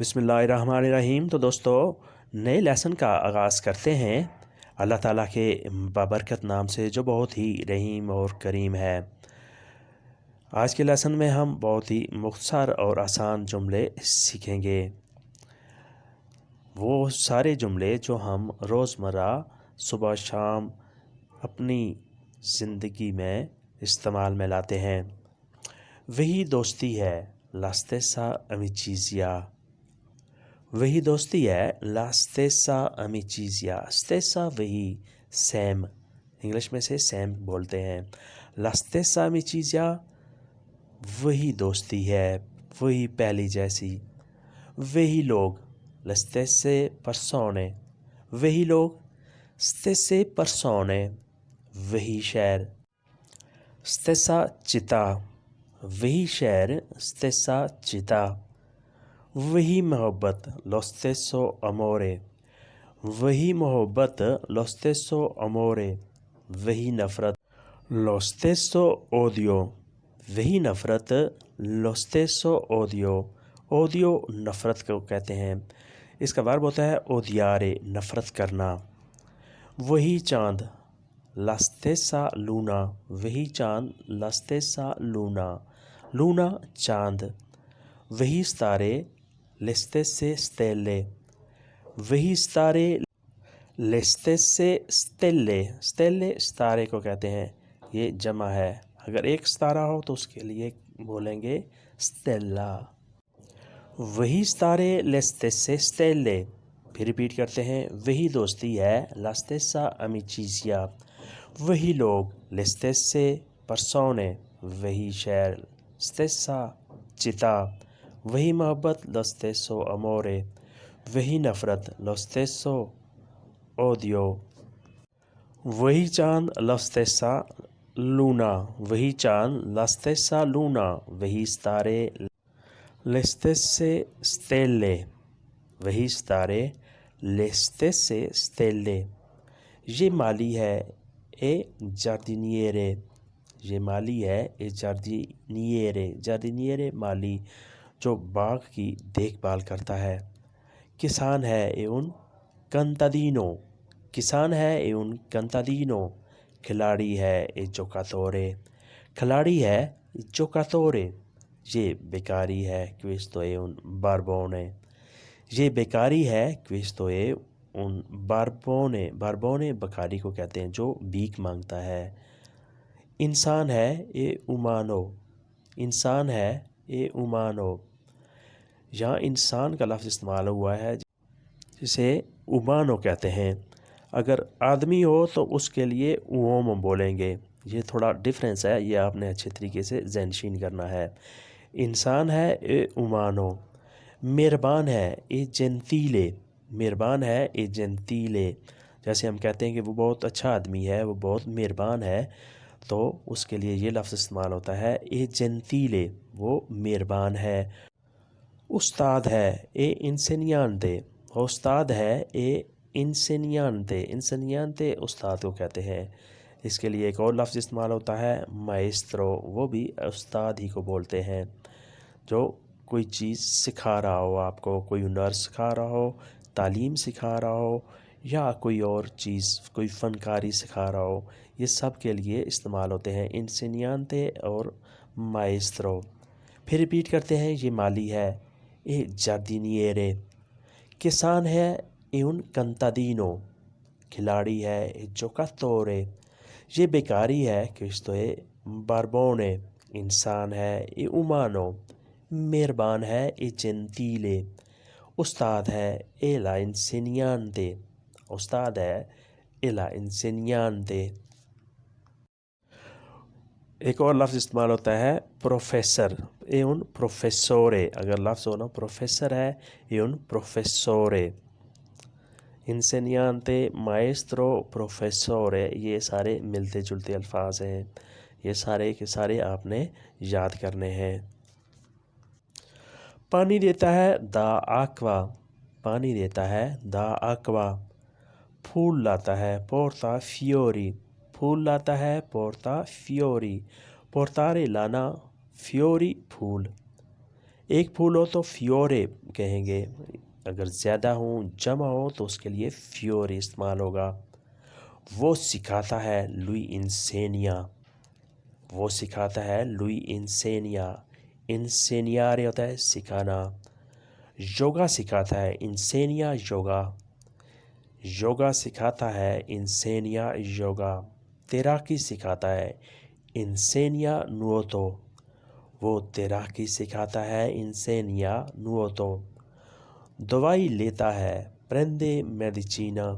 بسم اللہ الرحمن الرحیم۔ تو دوستو نئے لیسن کا آغاز کرتے ہیں اللہ تعالیٰ کے بابرکت نام سے جو بہت ہی رحیم اور کریم ہے۔ آج کے لیسن میں ہم بہت ہی مختصر اور آسان جملے سیکھیں گے، وہ سارے جملے جو ہم روزمرہ صبح شام اپنی زندگی میں استعمال میں لاتے ہیں۔ وہی دوستی ہے la stessa amicizia۔ وہی دوستی ہے la stessa amicizia۔ stessa وہی، سیم، انگلش میں سے سیم بولتے ہیں۔ la stessa amicizia وہی دوستی ہے، وہی پہلی جیسی۔ وہی لوگ le stesse persone۔ وہی لوگ stesse persone۔ وہی شہر stessa città۔ وہی شہر stessa città۔ وہی محبت lo stesso amore۔ وہی محبت lo stesso amore۔ وہی نفرت lo stesso odio۔ وہی نفرت lo stesso odio۔ odio نفرت کو کہتے ہیں، اس کا ورب ہوتا ہے odiare، نفرت کرنا۔ وہی چاند la stessa luna۔ وہی چاند la stessa luna۔ luna چاند۔ وہی ستارے le stesse stelle۔ وہی ستارے le stesse stelle۔ stelle ستارے کو کہتے ہیں، یہ جمع ہے، اگر ایک ستارہ ہو تو اس کے لیے بولیں گے stella۔ وہی ستارے le stesse stelle۔ پھر ریپیٹ کرتے ہیں، وہی دوستی ہے la stessa amicizia۔ وہی لوگ le stesse persone۔ وہی شہر stessa città۔ وہی محبت lo stesso amore۔ وہی نفرت lo stesso odio۔ وہی چاند la stessa luna۔ وہی چاند la stessa luna۔ وہی ستارے le stesse stelle۔ وہی ستارے le stesse stelle۔ یہ مالی ہے e giardiniere۔ یہ مالی ہے e giardiniere۔ giardiniere مالی جو باغ کی دیکھ بھال کرتا ہے۔ کسان ہے e un contadino۔ کسان ہے e un contadino۔ کھلاڑی ہے e giocatore۔ کھلاڑی ہے giocatore۔ یہ بیکاری ہے questo è un barbone۔ یہ بیکاری ہے questo è un barbone۔ barbone بیکاری کو کہتے ہیں جو بھیک مانگتا ہے۔ انسان ہے e umano۔ انسان ہے e umano۔ یہاں انسان کا لفظ استعمال ہوا ہے جسے umano کہتے ہیں، اگر آدمی ہو تو اس کے لیے uomo بولیں گے۔ یہ تھوڑا ڈیفرنس ہے، یہ آپ نے اچھے طریقے سے ذہن نشین کرنا ہے۔ انسان ہے e umano۔ مہربان ہے e gentile۔ مہربان ہے e gentile۔ جیسے ہم کہتے ہیں کہ وہ بہت اچھا آدمی ہے، وہ بہت مہربان ہے، تو اس کے لیے یہ لفظ استعمال ہوتا ہے e gentile، وہ مہربان ہے۔ استاد ہے e insegnante۔ استاد ہے e insegnante۔ insegnante استاد کو کہتے ہیں۔ اس کے لیے ایک اور لفظ استعمال ہوتا ہے maestro۔ وہ بھی استاد ہی کو بولتے ہیں، جو کوئی چیز سکھا رہا ہو آپ کو، کوئی ہنر سکھا رہا ہو، تعلیم سکھا رہا ہو، یا کوئی اور چیز، کوئی فنکاری سکھا رہا ہو، یہ سب کے لیے استعمال ہوتے ہیں insegnante اور maestro۔ پھر ریپیٹ کرتے ہیں، یہ مالی ہے e giardiniere۔ کسان ہے e un contadino۔ کھلاڑی ہے e giocatore۔ یہ بیکاری ہے questo è barbone۔ انسان ہے e umano۔ مہربان ہے e gentile۔ استاد ہے e la insegnante۔ استاد ہے e la insegnante۔ ایک اور لفظ استعمال ہوتا ہے پروفیسر e un professore۔ اگر لفظ ہو نا پروفیسر ہے e un professore۔ insegnante، maestro، professore، یہ سارے ملتے جلتے الفاظ ہیں، یہ سارے کے سارے آپ نے یاد کرنے ہیں۔ پانی دیتا ہے da acqua۔ پانی دیتا ہے da acqua۔ پھول لاتا ہے porta fiori۔ پھول لاتا ہے porta fiori۔ portare لانا، fiori پھول۔ ایک پھول ہو تو فیورے کہیں گے، اگر زیادہ ہوں جمع ہو تو اس کے لیے فیورے استعمال ہوگا۔ وہ سکھاتا ہے lui insegna، وہ سکھاتا ہے lui insegna، انسینیارے ہوتا ہے سکھانا۔ یوگا سکھاتا ہے انسینیا یوگا، یوگا سکھاتا ہے انسینیا یوگا۔ تیراکی سکھاتا ہے انسینیا نووتو، وہ تیراکی سکھاتا ہے انسینیا نووتو۔ دوائی لیتا ہے پرندے میڈیچینا،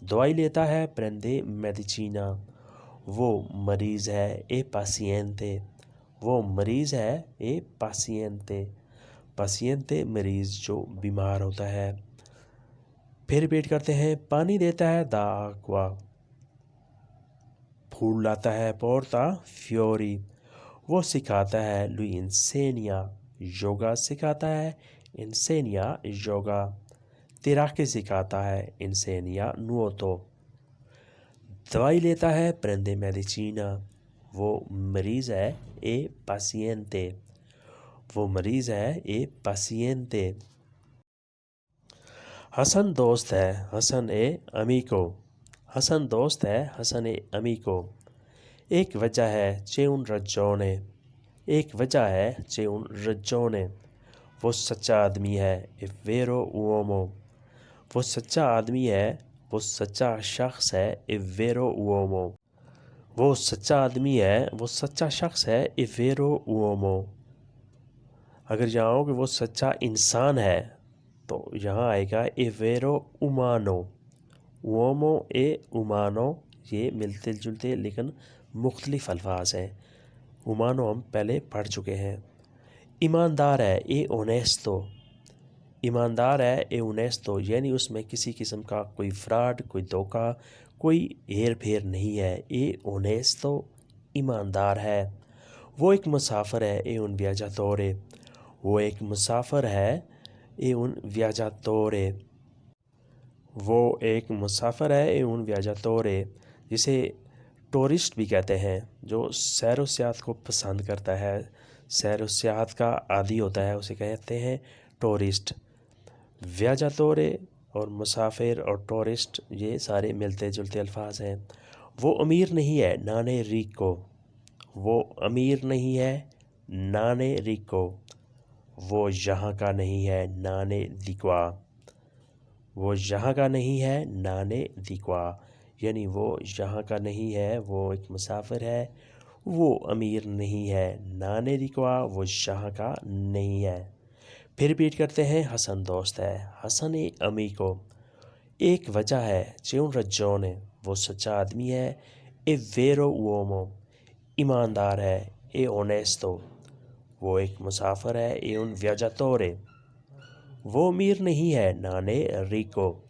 دوائی لیتا ہے پرندے میڈیچینا۔ وہ مریض ہے اے پاسینتے، وہ مریض ہے اے پاسینتے، پاسینتے مریض جو بیمار ہوتا ہے۔ پھر ریپیٹ کرتے ہیں، پانی دیتا ہے دا آکوا، پھول لاتا ہے پورتا فیوری، وہ سکھاتا ہے lui insegna، یوگا سکھاتا ہے انسینیا یوگا۔ تیراکی سکھاتا ہے انسینیا نووتو۔ دوائی لیتا ہے پرندے میڈیچینا، وہ مریض ہے اے پاسینتے، وہ مریض ہے اے پاسینتے۔ حسن دوست ہے حسن اے امیکو، حسن دوست ہے حسن اے امیکو۔ ایک وجہ ہے c'è un ragione، ایک وجہ ہے c'è un ragione۔ وہ سچا آدمی ہے è vero uomo، وہ سچا آدمی ہے، وہ سچا شخص ہے è vero uomo، وہ سچا آدمی ہے، وہ سچا شخص ہے è vero uomo۔ اگر یہاں ہو کہ وہ سچا انسان ہے تو یہاں آئے گا è vero umano، uomo e umano یہ ملتے جلتے لیکن مختلف الفاظ ہیں۔ umano ہم پہلے پڑھ چکے ہیں۔ ایماندار ہے è onesto، ایماندار ہے è onesto یعنی اس میں کسی قسم کا کوئی فراڈ، کوئی دھوکہ، کوئی ہیر پھیر نہیں ہے۔ è onesto ایماندار ہے۔ وہ ایک مسافر ہے è un viaggiatore، وہ ایک مسافر ہے è un viaggiatore، وہ ایک مسافر ہے è un viaggiatore، جسے ٹورسٹ بھی کہتے ہیں، جو سیر و سیاحت کو پسند کرتا ہے، سیر و سیاحت کا عادی ہوتا ہے، اسے کہتے ہیں ٹورسٹ۔ viaggiatore اور مسافر اور ٹورسٹ یہ سارے ملتے جلتے الفاظ ہیں۔ وہ امیر نہیں ہے نانے ریکو، وہ امیر نہیں ہے نانے ریکو، وہ یہاں کا نہیں ہے نانے دیکوا، وہ یہاں کا نہیں ہے نانے دیکوا یعنی وہ یہاں کا نہیں ہے، وہ ایک مسافر ہے، وہ امیر نہیں ہے نانے دیکوا وہ یہاں کا نہیں ہے۔ پھر ریپیٹ کرتے ہیں، حسن دوست ہے حسن اے امیکو، ایک وجہ ہے c'è un ragione، وہ سچا آدمی ہے è vero uomo، ایماندار ہے è onesto، وہ ایک مسافر ہے è un viaggiatore، وہ امیر نہیں ہے نانے ریکو،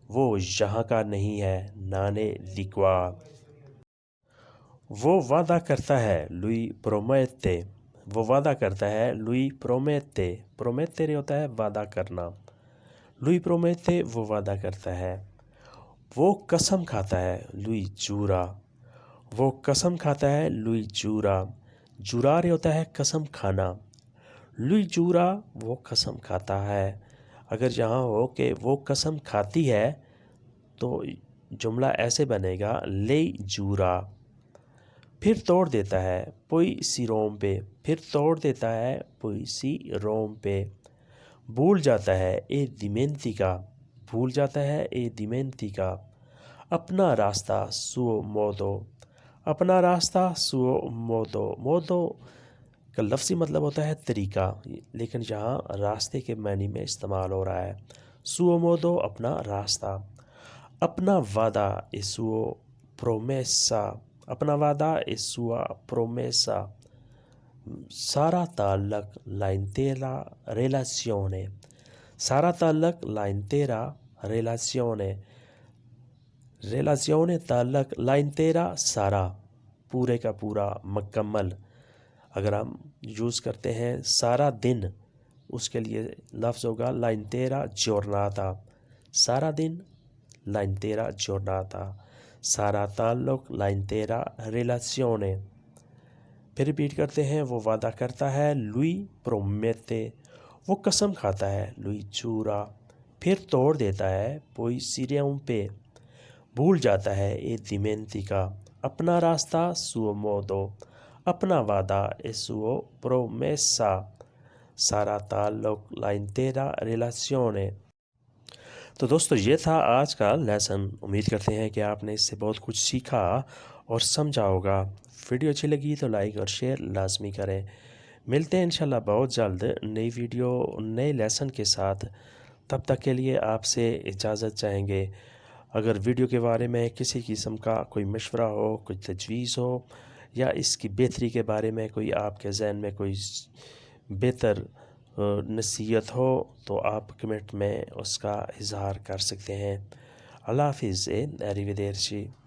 وہ یہاں کا نہیں ہے نانے دیکوا۔ وہ وعدہ کرتا ہے lui promette، وہ وعدہ کرتا ہے lui promette، promettere ہوتا ہے وعدہ کرنا، lui promette وہ وعدہ کرتا ہے۔ وہ قسم کھاتا ہے lui giura، وہ قسم کھاتا ہے lui giura، جرارے ہوتا ہے قسم کھانا، lui giura وہ قسم کھاتا ہے۔ اگر یہاں ہو کہ وہ قسم کھاتی ہے تو جملہ ایسے بنے گا lei giura۔ پھر توڑ دیتا ہے poi si rompe، پھر توڑ دیتا ہے poi si rompe۔ بھول جاتا ہے e dimentica، بھول جاتا ہے e dimentica۔ اپنا راستہ suo modo، اپنا راستہ suo modo، modo کا لفظی مطلب ہوتا ہے طریقہ، لیکن یہاں راستے کے معنی میں استعمال ہو رہا ہے۔ suo modo اپنا راستہ۔ اپنا وعدہ e suo promessa، اپنا وعدہ e sua promessa۔ سارا تعلق la intera relazione، سارا تعلق la intera relazione، relazione تعلق la intera سارا پورے کا پورا مکمل۔ اگر ہم یوز کرتے ہیں سارا دن، اس کے لیے لفظ ہوگا la intera giornata، سارا دن la intera giornata۔ سارا تعلق la intera relazione۔ پھر ریپیٹ کرتے ہیں، وہ وعدہ کرتا ہے lui promette، وہ قسم کھاتا ہے lui giura پھر توڑ دیتا ہے poi si rompe بھول جاتا ہے e dimentica اپنا راستہ suo modo اپنا وعدہ e suo promessa sarà تعلق la intera relazione۔ تو دوستو یہ تھا آج کا لیسن۔ امید کرتے ہیں کہ آپ نے اس سے بہت کچھ سیکھا اور سمجھا ہوگا۔ ویڈیو اچھی لگی تو لائک اور شیئر لازمی کریں۔ ملتے ہیں انشاءاللہ بہت جلد نئی ویڈیو نئے لیسن کے ساتھ۔ تب تک کے لیے آپ سے اجازت چاہیں گے۔ اگر ویڈیو کے بارے میں کسی قسم کا کوئی مشورہ ہو، کوئی تجویز ہو یا اس کی بہتری کے بارے میں کوئی آپ کے ذہن میں کوئی بہتر نصیحت ہو تو آپ کمنٹ میں اس کا اظہار کر سکتے ہیں۔ اللہ حافظ، arrivederci۔